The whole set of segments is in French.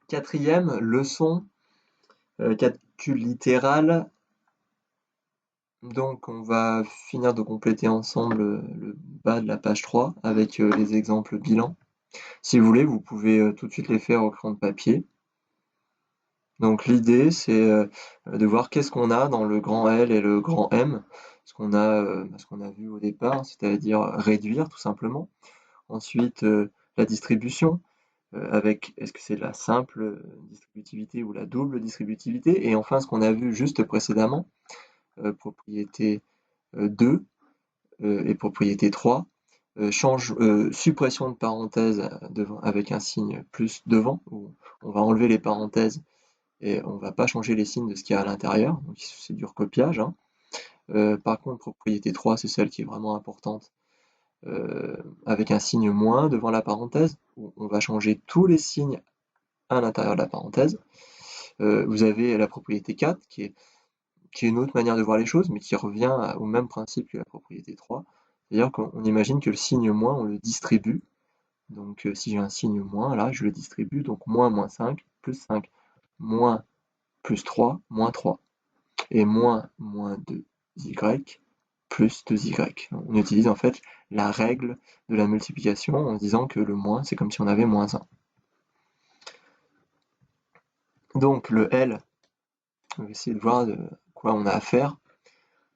Quatrième leçon, calcul littéral. Donc on va finir de compléter ensemble le bas de la page 3 avec les exemples bilan. Si vous voulez, vous pouvez tout de suite les faire au crayon de papier. Donc l'idée, c'est de voir qu'est-ce qu'on a dans le grand L et le grand M, ce qu'on a vu au départ, c'est-à-dire réduire tout simplement. Ensuite, la distribution, avec est-ce que c'est la simple distributivité ou la double distributivité, et enfin ce qu'on a vu juste précédemment, propriété 2 et propriété 3, suppression de parenthèses devant, avec un signe plus devant, où on va enlever les parenthèses et on va pas changer les signes de ce qu'il y a à l'intérieur, donc c'est du recopiage, hein. Par contre, propriété 3, c'est celle qui est vraiment importante, avec un signe moins devant la parenthèse, où on va changer tous les signes à l'intérieur de la parenthèse. Vous avez la propriété 4, qui est une autre manière de voir les choses, mais qui revient au même principe que la propriété 3. C'est-à-dire qu'on imagine que le signe moins, on le distribue. Donc si j'ai un signe moins, là, je le distribue, donc moins 5, plus 5, moins plus 3, moins 3. Et moins 2y, plus 2y. On utilise en fait la règle de la multiplication en disant que le moins, c'est comme si on avait moins 1. Donc le L, on va essayer de voir de quoi on a à faire.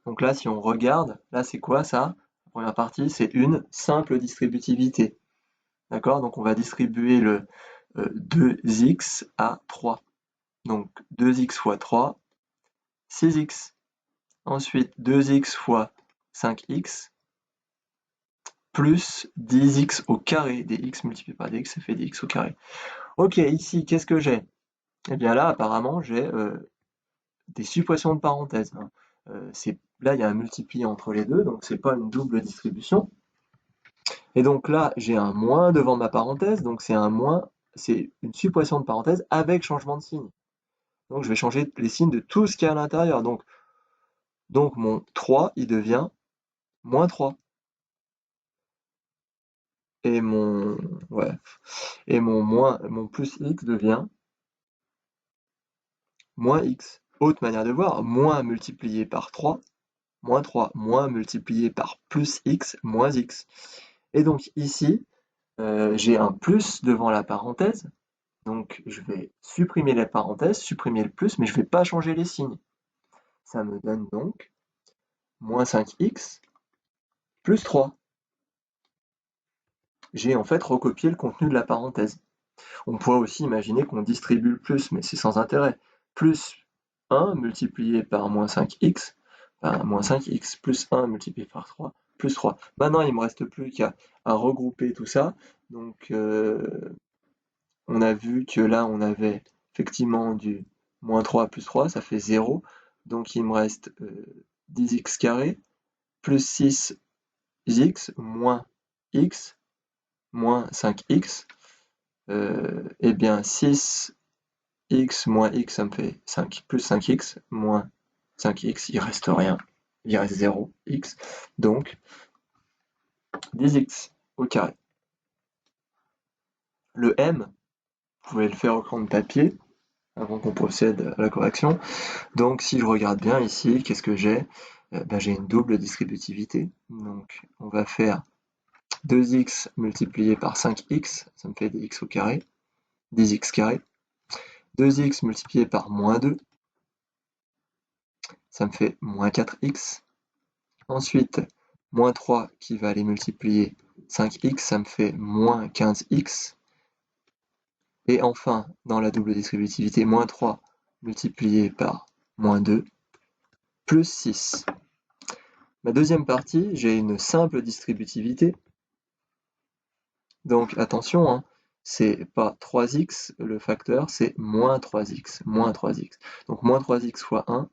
Donc là, si on regarde, là c'est quoi ça? La première partie, c'est une simple distributivité. D'accord? Donc on va distribuer le 2x à 3. Donc 2x fois 3, 6x. Ensuite 2x fois 5x, plus 10x au carré. Dx multiplié par dx, ça fait dx au carré. Ok, ici, qu'est-ce que j'ai? Eh bien là, apparemment, j'ai des suppressions de parenthèses, hein. Là, il y a un multiplié entre les deux, donc c'est pas une double distribution. Et donc là, j'ai un moins devant ma parenthèse, donc c'est une suppression de parenthèse avec changement de signe. Donc je vais changer les signes de tout ce qu'il y a à l'intérieur. Donc mon 3, il devient moins 3. Et mon mon plus x devient moins x. Autre manière de voir, moins multiplié par 3, moins multiplié par plus x, moins x. Et donc ici, j'ai un plus devant la parenthèse, donc je vais supprimer la parenthèse, supprimer le plus, mais je ne vais pas changer les signes. Ça me donne donc moins 5x plus 3. J'ai en fait recopié le contenu de la parenthèse. On pourrait aussi imaginer qu'on distribue le plus, mais c'est sans intérêt. Plus 1 multiplié par moins 5x, moins 5x plus 1 multiplié par 3, plus 3. Maintenant, il ne me reste plus qu'à regrouper tout ça. Donc, on a vu que là, on avait effectivement du moins 3 plus 3, ça fait 0. Donc, il me reste 10x carré plus 6x moins x moins 5x. Eh bien, 6x moins x, ça me fait 5, plus 5x, moins 5x, il reste rien, il reste 0x, donc 10x au carré. Le m, vous pouvez le faire au crayon de papier, avant qu'on procède à la correction. Donc si je regarde bien ici, qu'est-ce que j'ai? J'ai une double distributivité, donc on va faire 2x multiplié par 5x, ça me fait des x au carré, 10x carré. 2x multiplié par moins 2, ça me fait moins 4x. Ensuite, moins 3 qui va aller multiplier 5x, ça me fait moins 15x. Et enfin, dans la double distributivité, moins 3 multiplié par moins 2, plus 6. Ma deuxième partie, j'ai une simple distributivité. Donc attention, hein, c'est pas 3x le facteur, c'est moins 3x, moins 3x. Donc moins 3x fois 1,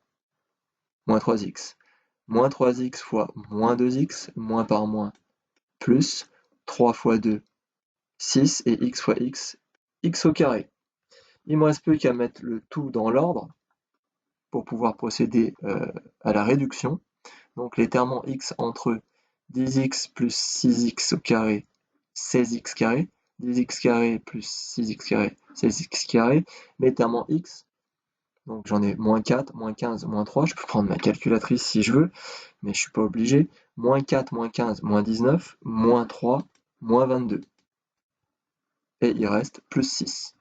moins 3x. Moins 3x fois moins 2x, moins par moins, plus 3 fois 2, 6, et x fois x, x au carré. Il me reste plus qu'à mettre le tout dans l'ordre pour pouvoir procéder à la réduction. Donc les termes en x entre eux, 10x plus 6x au carré, 16x carré. 10x carré plus 6x carré, c'est 6x carré, mais terme en x, donc j'en ai moins 4, moins 15, moins 3, je peux prendre ma calculatrice si je veux, mais je suis pas obligé, moins 4, moins 15, moins 19, moins 3, moins 22. Et il reste plus 6.